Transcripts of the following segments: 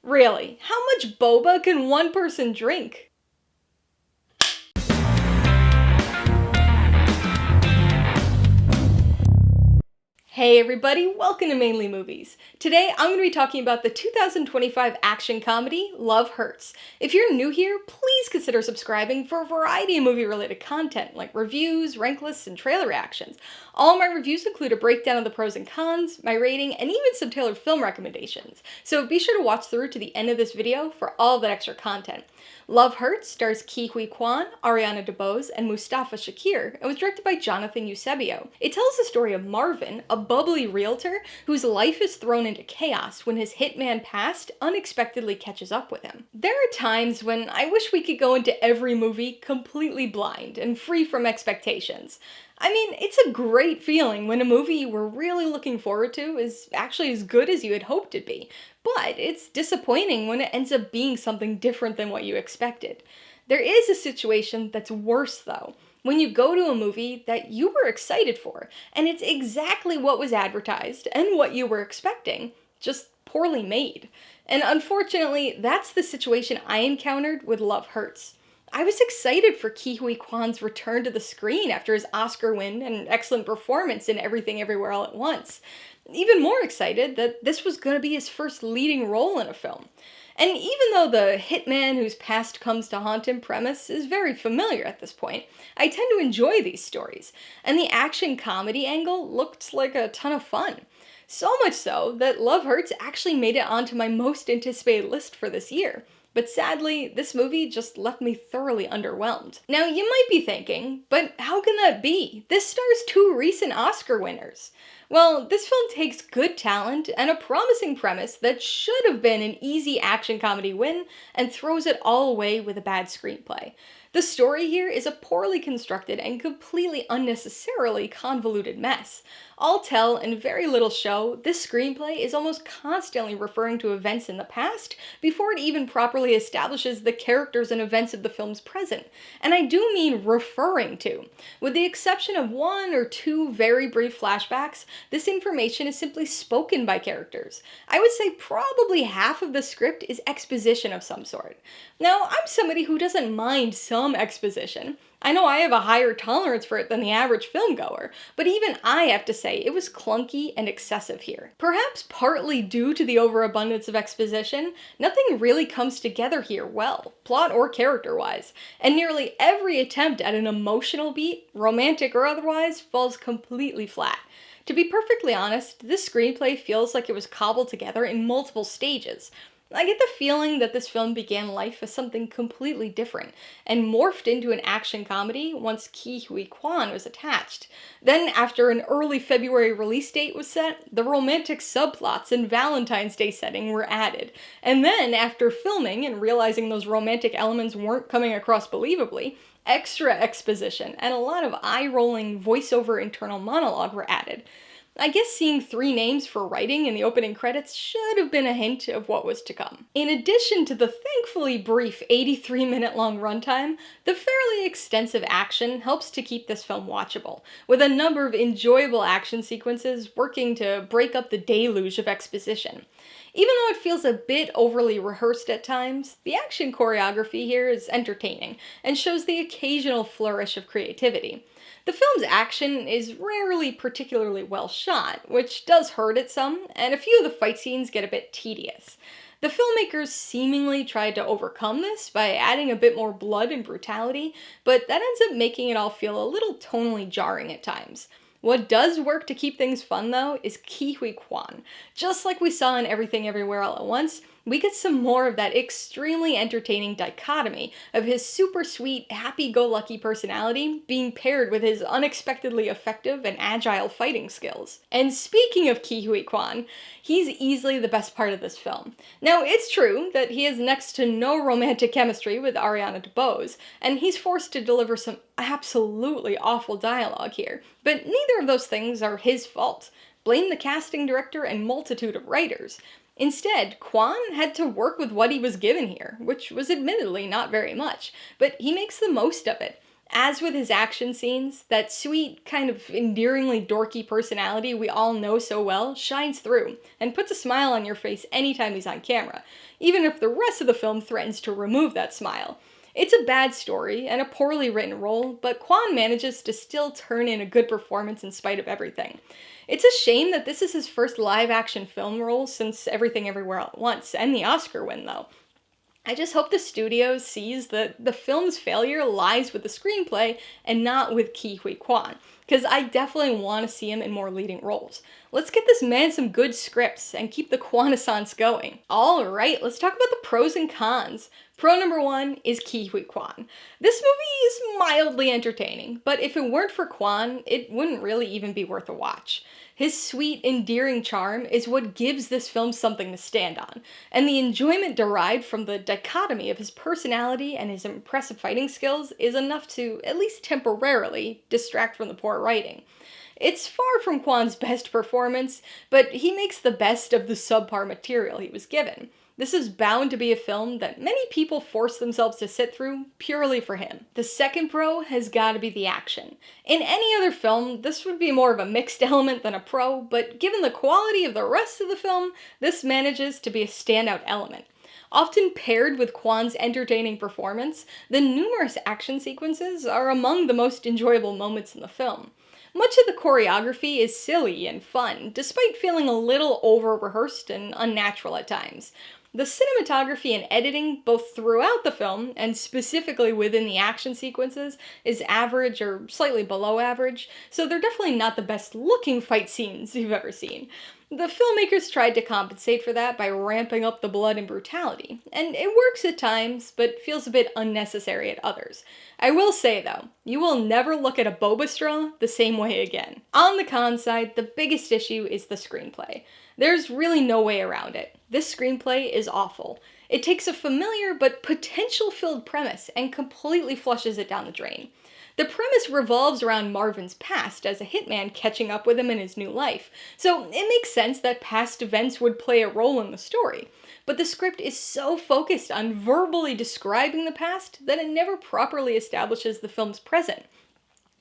Really, how much boba can one person drink? Hey everybody, welcome to Mainly Movies. Today I'm going to be talking about the 2025 action comedy, Love Hurts. If you're new here, please consider subscribing for a variety of movie-related content like reviews, rank lists, and trailer reactions. All my reviews include a breakdown of the pros and cons, my rating, and even some tailored film recommendations, so be sure to watch through to the end of this video for all that extra content. Love Hurts stars Quan, Ariana DeBose, and Mustafa Shakir, and was directed by Jonathan Eusebio. It tells the story of Marvin, a bubbly realtor whose life is thrown into chaos when his hitman past unexpectedly catches up with him. There are times when I wish we could go into every movie completely blind and free from expectations. I mean, it's a great feeling when a movie you were really looking forward to is actually as good as you had hoped it'd be, but it's disappointing when it ends up being something different than what you expected. There is a situation that's worse though, when you go to a movie that you were excited for, and it's exactly what was advertised and what you were expecting, just poorly made. And unfortunately, that's the situation I encountered with Love Hurts. I was excited for Ke Huy Quan's return to the screen after his Oscar win and excellent performance in Everything Everywhere All at Once. Even more excited that this was going to be his first leading role in a film. And even though the hitman whose past comes to haunt him premise is very familiar at this point, I tend to enjoy these stories, and the action comedy angle looked like a ton of fun. So much so that Love Hurts actually made it onto my most anticipated list for this year. But sadly, this movie just left me thoroughly underwhelmed. Now, you might be thinking, but how can that be? This stars two recent Oscar winners. Well, this film takes good talent and a promising premise that should have been an easy action comedy win and throws it all away with a bad screenplay. The story here is a poorly constructed and completely unnecessarily convoluted mess. All tell and very little show, this screenplay is almost constantly referring to events in the past before it even properly establishes the characters and events of the film's present. And I do mean referring to. With the exception of one or two very brief flashbacks, this information is simply spoken by characters. I would say probably half of the script is exposition of some sort. Now, I'm somebody who doesn't mind some exposition. I know I have a higher tolerance for it than the average filmgoer, but even I have to say it was clunky and excessive here. Perhaps partly due to the overabundance of exposition, nothing really comes together here well, plot or character-wise, and nearly every attempt at an emotional beat, romantic or otherwise, falls completely flat. To be perfectly honest, this screenplay feels like it was cobbled together in multiple stages. I get the feeling that this film began life as something completely different, and morphed into an action comedy once Ke Huy Quan was attached. Then, after an early February release date was set, the romantic subplots and Valentine's Day setting were added. And then, after filming and realizing those romantic elements weren't coming across believably, extra exposition and a lot of eye-rolling voiceover internal monologue were added. I guess seeing three names for writing in the opening credits should have been a hint of what was to come. In addition to the thankfully brief 83-minute long runtime, the fairly extensive action helps to keep this film watchable, with a number of enjoyable action sequences working to break up the deluge of exposition. Even though it feels a bit overly rehearsed at times, the action choreography here is entertaining and shows the occasional flourish of creativity. The film's action is rarely particularly well shot, which does hurt it some, and a few of the fight scenes get a bit tedious. The filmmakers seemingly tried to overcome this by adding a bit more blood and brutality, but that ends up making it all feel a little tonally jarring at times. What does work to keep things fun, though, is Ke Huy Quan. Just like we saw in Everything Everywhere All at Once, we get some more of that extremely entertaining dichotomy of his super sweet, happy-go-lucky personality being paired with his unexpectedly effective and agile fighting skills. And speaking of Ke Huy Quan, he's easily the best part of this film. Now, it's true that he has next to no romantic chemistry with Ariana DeBose, and he's forced to deliver some absolutely awful dialogue here, but neither of those things are his fault. Blame the casting director and multitude of writers. Instead, Quan had to work with what he was given here, which was admittedly not very much, but he makes the most of it. As with his action scenes, that sweet, kind of endearingly dorky personality we all know so well shines through and puts a smile on your face anytime he's on camera, even if the rest of the film threatens to remove that smile. It's a bad story and a poorly written role, but Quan manages to still turn in a good performance in spite of everything. It's a shame that this is his first live-action film role since Everything Everywhere All at Once, and the Oscar win, though. I just hope the studio sees that the film's failure lies with the screenplay and not with Ke Huy Quan, because I definitely want to see him in more leading roles. Let's get this man some good scripts and keep the Quanaissance going. Alright, let's talk about the pros and cons. Pro number 1 is Ke Huy Quan. This movie is mildly entertaining, but if it weren't for Quan, it wouldn't really even be worth a watch. His sweet, endearing charm is what gives this film something to stand on, and the enjoyment derived from the dichotomy of his personality and his impressive fighting skills is enough to, at least temporarily, distract from the poor writing. It's far from Quan's best performance, but he makes the best of the subpar material he was given. This is bound to be a film that many people force themselves to sit through purely for him. The second pro has got to be the action. In any other film, this would be more of a mixed element than a pro, but given the quality of the rest of the film, this manages to be a standout element. Often paired with Quan's entertaining performance, the numerous action sequences are among the most enjoyable moments in the film. Much of the choreography is silly and fun, despite feeling a little over-rehearsed and unnatural at times. The cinematography and editing, both throughout the film and specifically within the action sequences, is average or slightly below average, so they're definitely not the best looking fight scenes you've ever seen. The filmmakers tried to compensate for that by ramping up the blood and brutality, and it works at times, but feels a bit unnecessary at others. I will say though, you will never look at a boba straw the same way again. On the con side, the biggest issue is the screenplay. There's really no way around it. This screenplay is awful. It takes a familiar but potential-filled premise and completely flushes it down the drain. The premise revolves around Marvin's past as a hitman catching up with him in his new life, so it makes sense that past events would play a role in the story. But the script is so focused on verbally describing the past that it never properly establishes the film's present.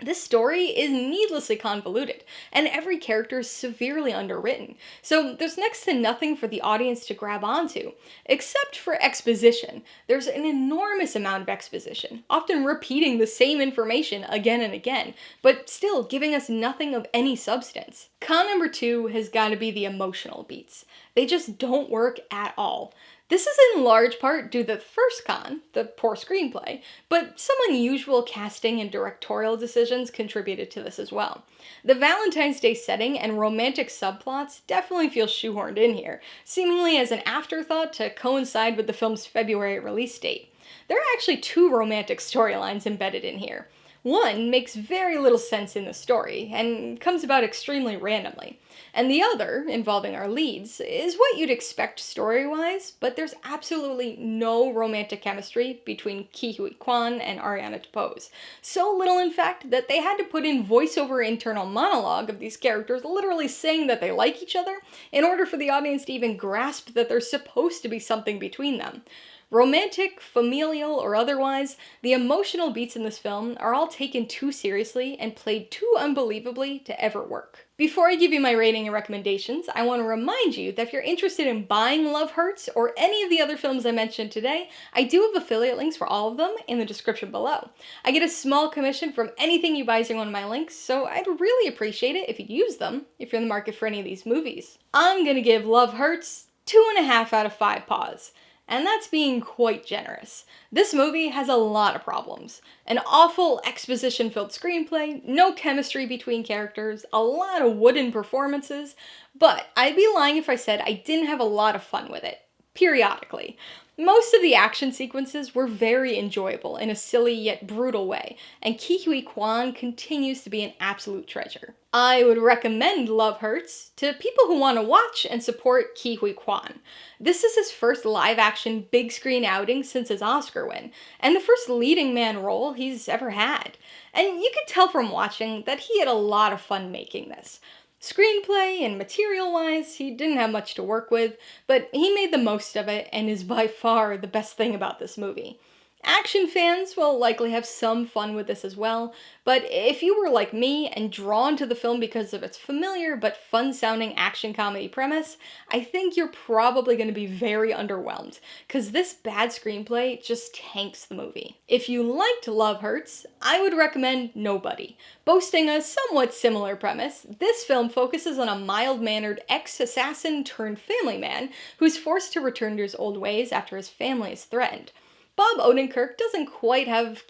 This story is needlessly convoluted, and every character is severely underwritten, so there's next to nothing for the audience to grab onto, except for exposition. There's an enormous amount of exposition, often repeating the same information again and again, but still giving us nothing of any substance. Con number 2 has got to be the emotional beats. They just don't work at all. This is in large part due to the first con, the poor screenplay, but some unusual casting and directorial decisions contributed to this as well. The Valentine's Day setting and romantic subplots definitely feel shoehorned in here, seemingly as an afterthought to coincide with the film's February release date. There are actually 2 romantic storylines embedded in here. One makes very little sense in the story, and comes about extremely randomly. And the other, involving our leads, is what you'd expect story-wise, but there's absolutely no romantic chemistry between Ke Huy Quan and Ariana DeBose. So little, in fact, that they had to put in voiceover internal monologue of these characters literally saying that they like each other in order for the audience to even grasp that there's supposed to be something between them. Romantic, familial, or otherwise, the emotional beats in this film are all taken too seriously and played too unbelievably to ever work. Before I give you my rating and recommendations, I want to remind you that if you're interested in buying Love Hurts or any of the other films I mentioned today, I do have affiliate links for all of them in the description below. I get a small commission from anything you buy using one of my links, so I'd really appreciate it if you'd use them if you're in the market for any of these movies. I'm gonna give Love Hurts 2.5 out of 5 paws. And that's being quite generous. This movie has a lot of problems. An awful exposition-filled screenplay, no chemistry between characters, a lot of wooden performances, but I'd be lying if I said I didn't have a lot of fun with it, periodically. Most of the action sequences were very enjoyable in a silly yet brutal way, and Ke Huy Quan continues to be an absolute treasure. I would recommend Love Hurts to people who want to watch and support Ke Huy Quan. This is his first live-action big-screen outing since his Oscar win, and the first leading man role he's ever had. And you could tell from watching that he had a lot of fun making this. Screenplay and material-wise, he didn't have much to work with, but he made the most of it and is by far the best thing about this movie. Action fans will likely have some fun with this as well, but if you were like me and drawn to the film because of its familiar but fun-sounding action comedy premise, I think you're probably going to be very underwhelmed, because this bad screenplay just tanks the movie. If you liked Love Hurts, I would recommend Nobody. Boasting a somewhat similar premise, this film focuses on a mild-mannered ex-assassin turned family man who's forced to return to his old ways after his family is threatened. Bob Odenkirk doesn't quite have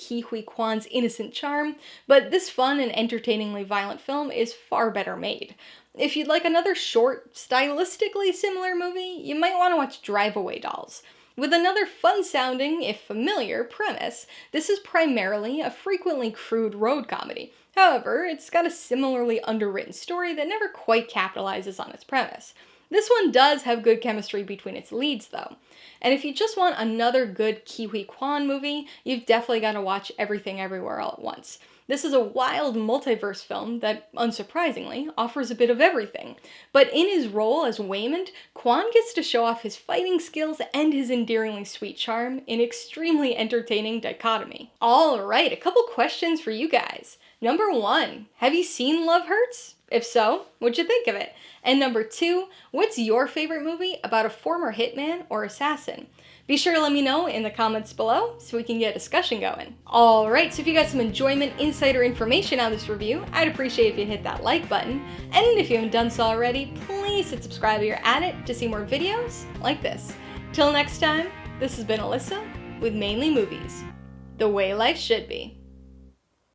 Quan's innocent charm, but this fun and entertainingly violent film is far better made. If you'd like another short, stylistically similar movie, you might want to watch Drive Away Dolls. With another fun-sounding, if familiar, premise, this is primarily a frequently crude road comedy. However, it's got a similarly underwritten story that never quite capitalizes on its premise. This one does have good chemistry between its leads, though. And if you just want another good Quan movie, you've definitely got to watch Everything Everywhere All at Once. This is a wild multiverse film that, unsurprisingly, offers a bit of everything. But in his role as Waymond, Quan gets to show off his fighting skills and his endearingly sweet charm in extremely entertaining dichotomy. Alright, a couple questions for you guys. Number 1, have you seen Love Hurts? If so, what'd you think of it? And number 2, what's your favorite movie about a former hitman or assassin? Be sure to let me know in the comments below so we can get a discussion going. Alright, so if you got some enjoyment, insight, or information on this review, I'd appreciate if you hit that like button. And if you haven't done so already, please hit subscribe if you're at it to see more videos like this. Till next time, this has been Alyssa with Mainly Movies, the way life should be.